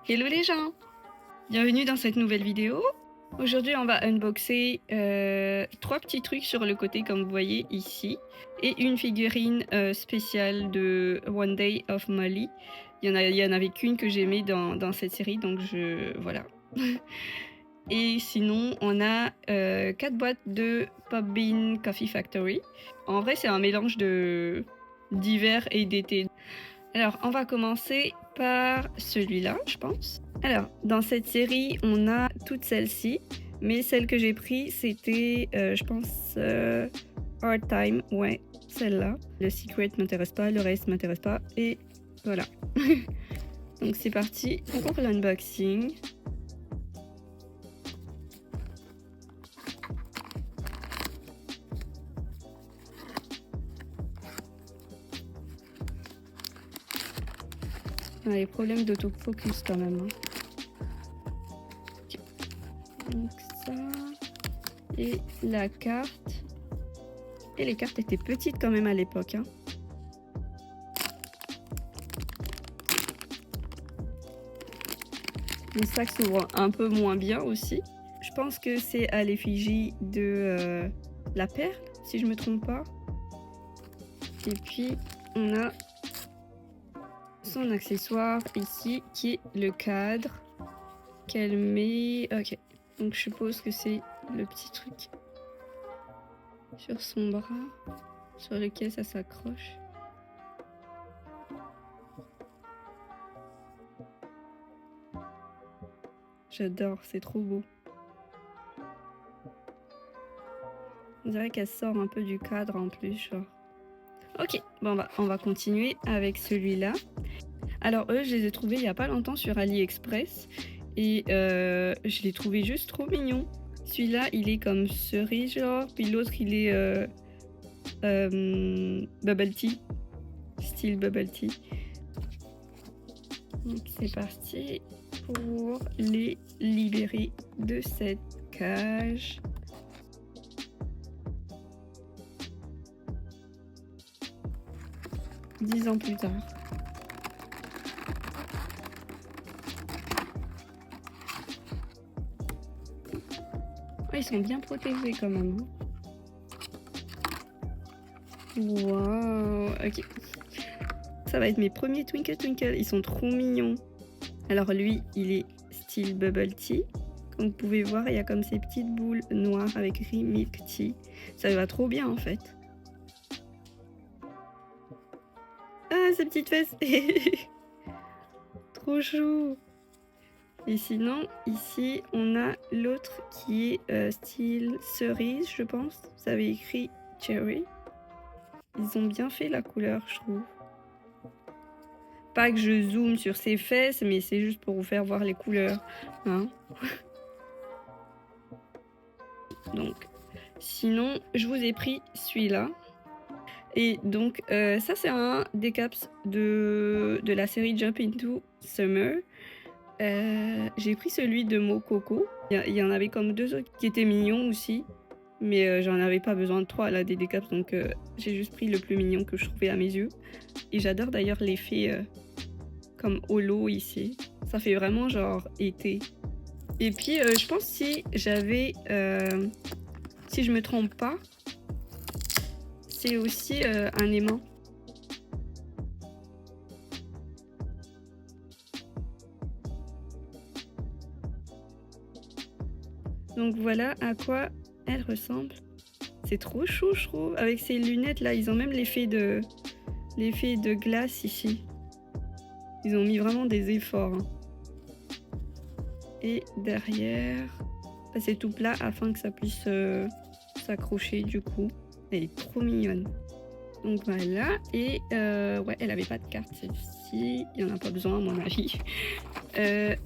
Hello les gens! Bienvenue dans cette nouvelle vidéo. Aujourd'hui on va unboxer 3 petits trucs sur le côté comme vous voyez ici et une figurine spéciale de One Day of Molly. Il y en avait qu'une que j'aimais dans cette série donc voilà. Et sinon on a 4 boîtes de Pop Bean Coffee Factory. En vrai c'est un mélange d'hiver et d'été. Alors, on va commencer par celui-là, je pense. Alors, dans cette série, on a toutes celles-ci, mais celle que j'ai prise, c'était, je pense, Hard Time, ouais, celle-là. Le Secret m'intéresse pas, le reste m'intéresse pas, et voilà. Donc c'est parti pour l'unboxing. On a les problèmes d'autofocus quand même. Hein. Donc ça, et la carte. Et les cartes étaient petites quand même à l'époque. Hein. Les sacs s'ouvrent un peu moins bien aussi. Je pense que c'est à l'effigie de la perle, si je me trompe pas. Et puis on a son accessoire ici qui est le cadre qu'elle met. Ok, donc je suppose que c'est le petit truc sur son bras sur lequel ça s'accroche. J'adore, c'est trop beau. On dirait qu'elle sort un peu du cadre en plus, genre. Ok, bon on va continuer avec celui-là. Alors eux, je les ai trouvés il y a pas longtemps sur AliExpress et je l'ai trouvé juste trop mignon. Celui-là, il est comme cerise genre, puis l'autre il est bubble tea, style bubble tea. Donc c'est parti pour les libérer de cette cage. Dix ans plus tard. Oh, ils sont bien protégés quand même. Wow, ok. Ça va être mes premiers Twinkle Twinkle. Ils sont trop mignons. Alors lui, il est style bubble tea. Comme vous pouvez voir, il y a comme ces petites boules noires avec écrit milk tea. Ça va trop bien en fait. Ah, ces petites fesses. Trop chou. Et sinon, ici, on a l'autre qui est style cerise, je pense. Ça avait écrit cherry. Ils ont bien fait la couleur, je trouve. Pas que je zoome sur ses fesses, mais c'est juste pour vous faire voir les couleurs. Hein. Donc, sinon, je vous ai pris celui-là. Et donc, ça, c'est un des caps de la série Jump Into Summer. J'ai pris celui de Mococo. Il y en avait comme 2 autres qui étaient mignons aussi. Mais j'en avais pas besoin de 3 là, des décaps. Donc, j'ai juste pris le plus mignon que je trouvais à mes yeux. Et j'adore d'ailleurs l'effet comme holo ici. Ça fait vraiment genre été. Et puis, je pense si j'avais... si je me trompe pas, c'est aussi un aimant. Donc voilà à quoi elle ressemble. C'est trop chou, je trouve. Avec ces lunettes là, ils ont même l'effet de glace ici. Ils ont mis vraiment des efforts. Hein. Et derrière, bah, c'est tout plat afin que ça puisse s'accrocher du coup. Elle est trop mignonne. Donc voilà, et ouais, elle avait pas de carte celle-ci, il n'y en a pas besoin à mon avis.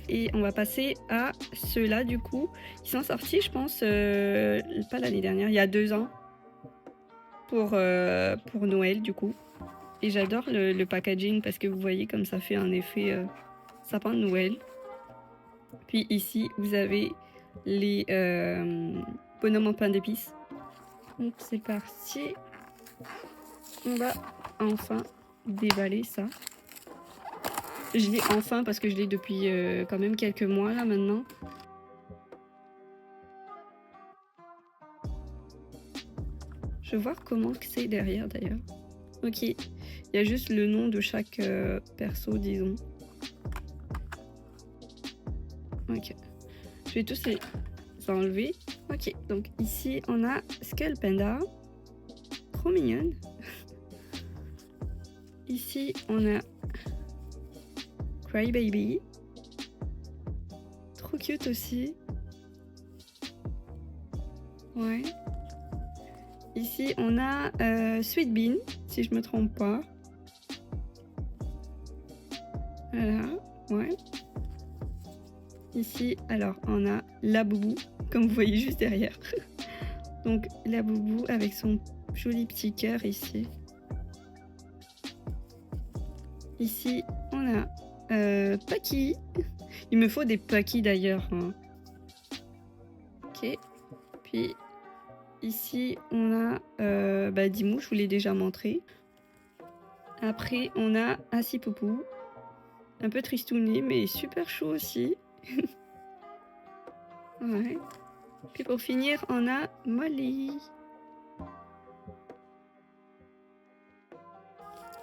Et on va passer à ceux-là du coup. Ils sont sortis, je pense, pas l'année dernière, il y a 2 ans. Pour Noël du coup. Et j'adore le packaging parce que vous voyez comme ça fait un effet sapin de Noël. Puis ici, vous avez les bonhommes en pain d'épices. Donc c'est parti. On va enfin déballer ça. Je l'ai enfin parce que je l'ai depuis quand même quelques mois là maintenant. Je vais voir comment que c'est derrière d'ailleurs. Ok, il y a juste le nom de chaque perso, disons. Ok, je vais tous les enlever. Ok, donc ici on a Skull Panda, trop mignonne. Ici on a Crybaby, trop cute aussi. Ouais. Ici on a Sweet Bean, si je me trompe pas. Voilà, ouais. Ici, alors, on a la Boubou, comme vous voyez juste derrière. Donc, la Boubou avec son joli petit cœur ici. Ici, on a Paki. Il me faut des Paki d'ailleurs. Hein. Ok. Puis, ici, on a Dimou, je vous l'ai déjà montré. Après, on a Asipoupou. Un peu tristouné, mais super chaud aussi. Ouais. Puis pour finir, on a Molly.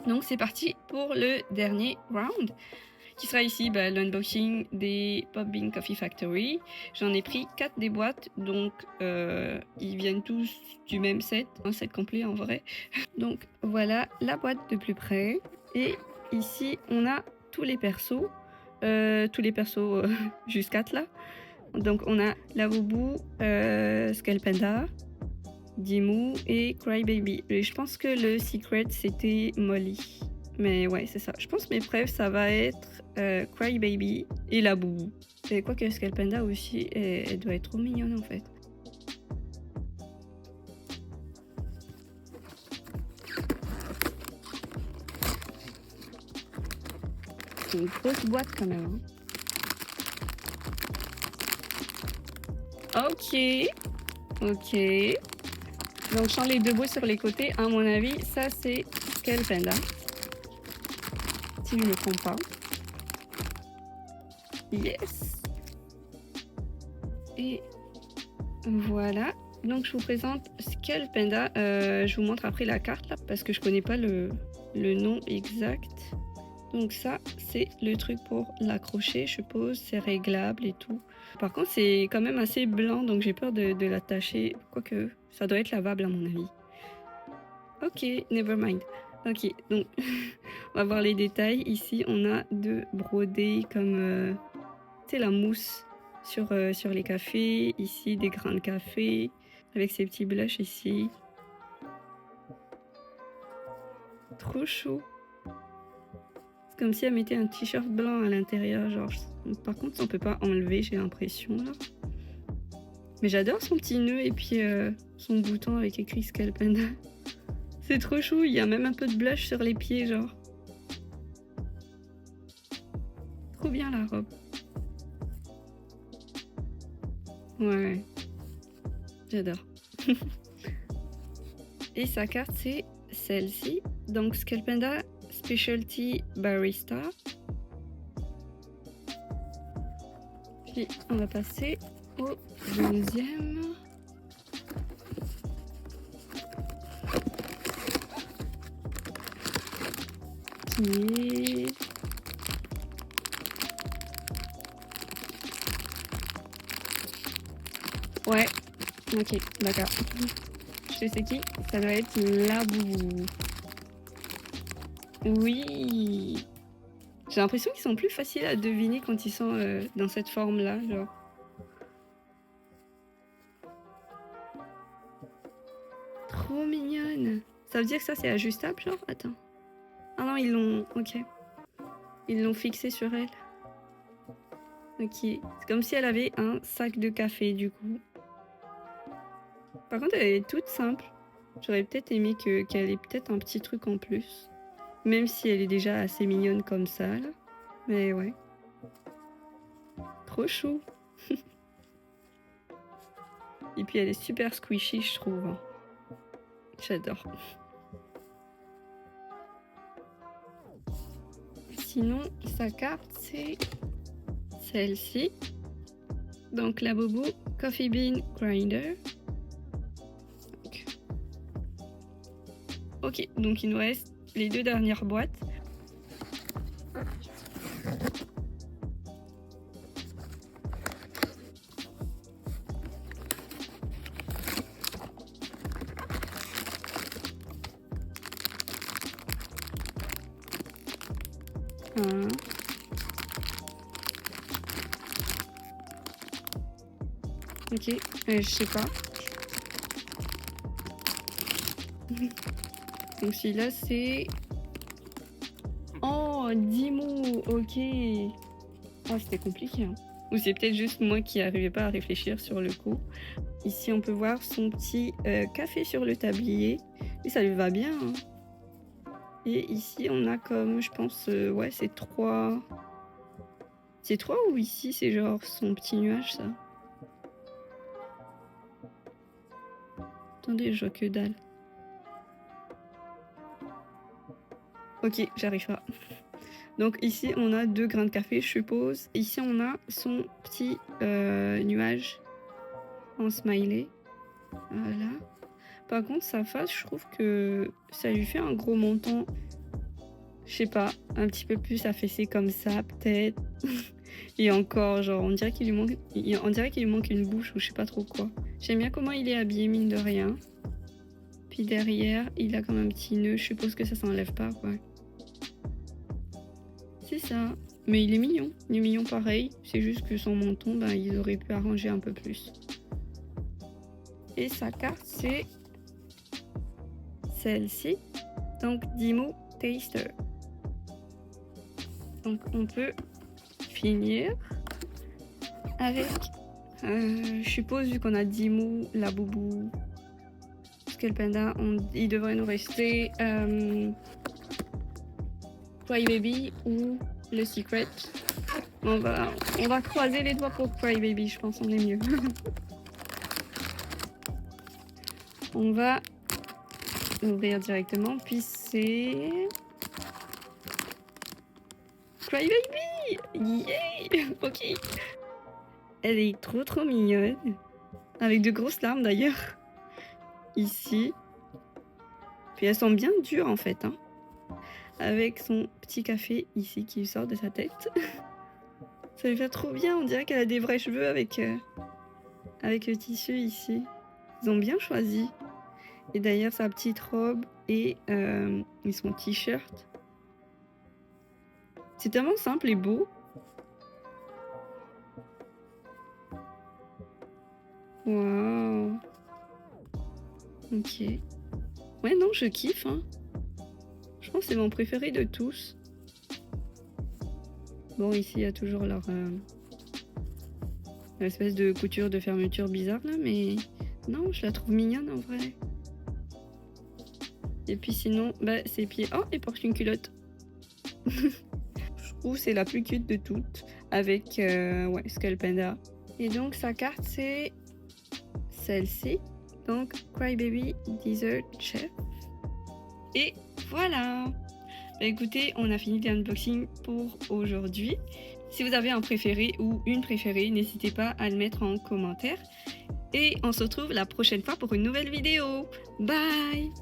Donc c'est parti pour le dernier round, qui sera ici l'unboxing des Pop Bean Coffee Factory. J'en ai pris 4 des boîtes, donc ils viennent tous du même set, un set complet en vrai. Donc voilà la boîte de plus près. Et ici on a tous les persos juste 4 là. Donc on a la Boubou, Skull Panda, Dimou et Crybaby. Et je pense que le secret c'était Molly. Mais ouais, c'est ça. Je pense que mes preuves, ça va être Crybaby et la Boubou. Et quoique Skull Panda aussi, elle doit être trop mignonne en fait. C'est une grosse boîte quand même. Hein. Ok. Ok. Donc, je les deux bouts sur les côtés. À mon avis, ça c'est Skull Panda. Si je ne me trompe pas. Yes. Et voilà. Donc je vous présente Skull Panda. Je vous montre après la carte là parce que je connais pas le nom exact. Donc ça c'est le truc pour l'accrocher, je suppose. C'est réglable et tout. Par contre c'est quand même assez blanc donc j'ai peur de l'attacher. Quoique ça doit être lavable à mon avis. Ok, never mind. Ok, donc on va voir les détails. Ici on a deux brodés comme tu sais la mousse sur les cafés. Ici des grains de café. Avec ces petits blushs ici. Trop chaud. C'est comme si elle mettait un t-shirt blanc à l'intérieur. Genre. Par contre, on peut pas enlever, j'ai l'impression là. Mais j'adore son petit nœud et puis son bouton avec écrit Skull Panda. C'est trop chou. Il y a même un peu de blush sur les pieds, genre. Trop bien la robe. Ouais. J'adore. Et sa carte, c'est celle-ci. Donc Skull Panda Specialty Barista. Puis on va passer au deuxième. Qui est... Ouais. Ok, d'accord. Je sais qui. Ça doit être la Boubou. Oui. J'ai l'impression qu'ils sont plus faciles à deviner quand ils sont dans cette forme-là, genre. Trop mignonne. Ça veut dire que ça c'est ajustable, genre? Attends. Ah non, ils l'ont... Ok. Ils l'ont fixé sur elle. Ok. C'est comme si elle avait un sac de café, du coup. Par contre, elle est toute simple. J'aurais peut-être aimé qu'elle ait peut-être un petit truc en plus. Même si elle est déjà assez mignonne comme ça, là. Mais ouais. Trop chou. Et puis elle est super squishy, je trouve. J'adore. sinon, sa carte, c'est celle-ci. Donc, la Bobo Coffee Bean Grinder. Ok, donc il nous reste les 2 dernières boîtes. Ok, je sais pas. Donc celui-là c'est... Oh, 10 mots, ok. Oh, c'était compliqué. Hein. Ou c'est peut-être juste moi qui n'arrivais pas à réfléchir sur le coup. Ici, on peut voir son petit café sur le tablier. Et ça lui va bien. Hein. Et ici, on a comme, je pense, ouais, c'est 3... C'est 3 ou ici, c'est genre son petit nuage, ça? Attendez, je vois que dalle. Ok, j'arrive pas. Donc ici, on a 2 grains de café, je suppose. Ici, on a son petit nuage en smiley. Voilà. Par contre, sa face, je trouve que ça lui fait un gros menton. Je sais pas, un petit peu plus affaissé comme ça, peut-être. Et encore, genre, on dirait qu'il lui manque une bouche ou je sais pas trop quoi. J'aime bien comment il est habillé, mine de rien. Puis derrière, il a comme un petit nœud. Je suppose que ça s'enlève pas, quoi. C'est ça. Mais il est mignon. Il est mignon pareil. C'est juste que son menton, ben, ils auraient pu arranger un peu plus. Et sa carte, c'est celle-ci. Donc, Dimo Taster. Donc, on peut finir avec, je suppose, vu qu'on a Dimo, la Boubou, Skullpanda, il devrait nous rester Crybaby ou le Secret. On va croiser les doigts pour Crybaby, je pense, on est mieux. On va ouvrir directement, puis c'est... Crybaby! Yeah! Ok. Elle est trop mignonne. Avec de grosses larmes d'ailleurs. Ici. Puis elles sont bien dures en fait. Hein. Avec son petit café ici qui sort de sa tête. Ça lui fait trop bien. On dirait qu'elle a des vrais cheveux avec le tissu ici. Ils ont bien choisi. Et d'ailleurs sa petite robe et son t-shirt. C'est tellement simple et beau. Waouh. Ok. Ouais, non, je kiffe. Hein. Je pense que c'est mon préféré de tous. Bon, ici, il y a toujours leur espèce de couture de fermeture bizarre, là, mais non, je la trouve mignonne en vrai. Et puis sinon, bah, ses pieds... Oh, il porte une culotte. Je trouve c'est la plus cute de toutes, avec ouais, Skullpanda. Et donc, sa carte, c'est celle-ci. Donc, Crybaby Dessert Chef. Et voilà. Bah, écoutez, on a fini l'unboxing pour aujourd'hui. Si vous avez un préféré ou une préférée, n'hésitez pas à le mettre en commentaire. Et on se retrouve la prochaine fois pour une nouvelle vidéo. Bye!